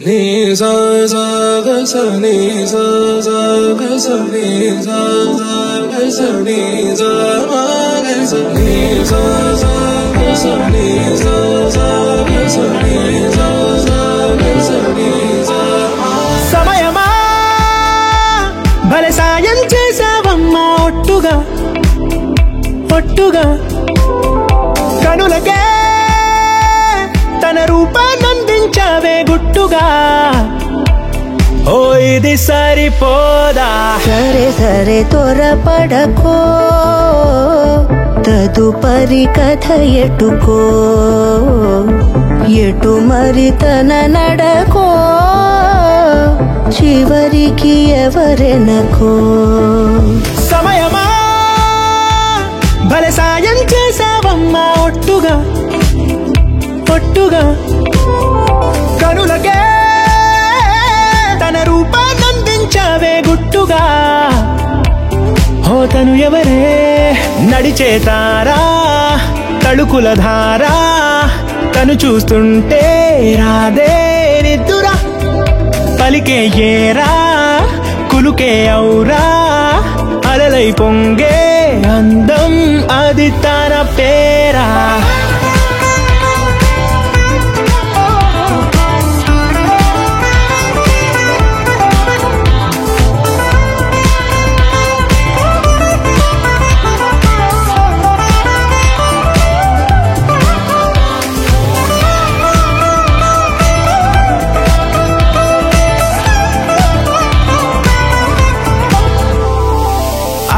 ni sa sa ga sa ni sa sa ga sa ni sa sa ga sa ni sa ma ga sa ni sa sa ga sa ni sa sa ga sa ni sa sa ga sa ni sa సమయమా భలే సాయం చేసావమ్మా ఒట్టుగా ఒట్టుగా కనులకే తన రూపాన్నందించావే గుట్టుగా ఓ ఇది సరిపోదా సరే సరే త్వరపడకో తదుపరి కథ ఎటుకో ఎటు మరి తన నడకో చివరికి ఎవరెనకో సమయమా భలే సాయం చేసావమ్మా ఒట్టుగా ఒట్టుగా కనులకే తన రూపాన్నందించావే గుట్టుగా ఓ తను ఎవరే నడిచే తారా తళుకుల ధారా తను చూస్తుంటే రాదే నిద్దురా పలికే ఏరా కులుకే ఔరా అలలై పొంగే అందం అది తన పేరా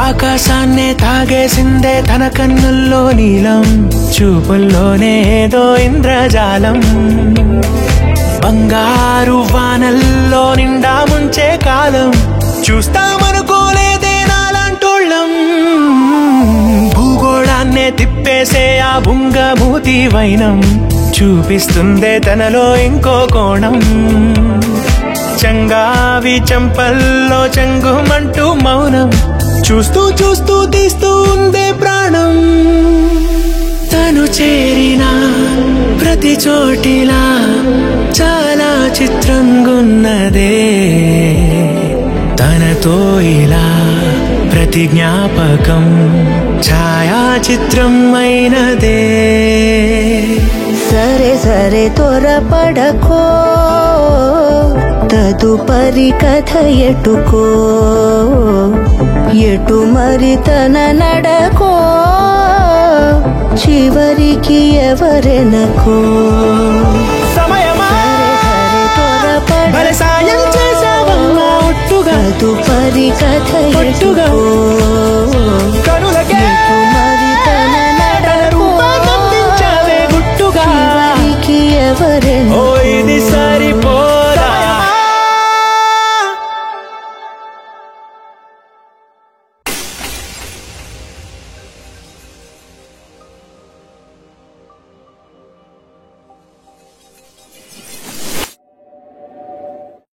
ఆకాశాన్నే తాగేసిందే తన కన్నుల్లో నీలం చూపుల్లోనే ఏదో ఇంద్రజాలం బంగారు వానల్లో నిండా ముంచే కాలం చూస్తామనుకోలేదే నాలాంటోళ్ళం భూగోళాన్నే తిప్పేసే ఆ బుంగమూతి వైనం చూపిస్తుందే తనలో ఇంకో కోణం చంగావి చంపల్లో చంగుమంటూ మౌనం చూస్తూ చూస్తూ తీస్తూ ఉందే ప్రాణం తను చేరిన ప్రతి చోటిలా చాలా చిత్రంగున్నదే తనతో ఇలా ప్రతి జ్ఞాపకం ఛాయాచిత్రం అయినదే సరే సరే త్వరపడకో తదుపరి కథ ఎటుకో ఎటు మరి తన నడకో చివరికి ఎవరెనకో సమయమా భలే సాయం చేసావమ్మా ఒట్టుగా తదుపరి కథ ఎటుకో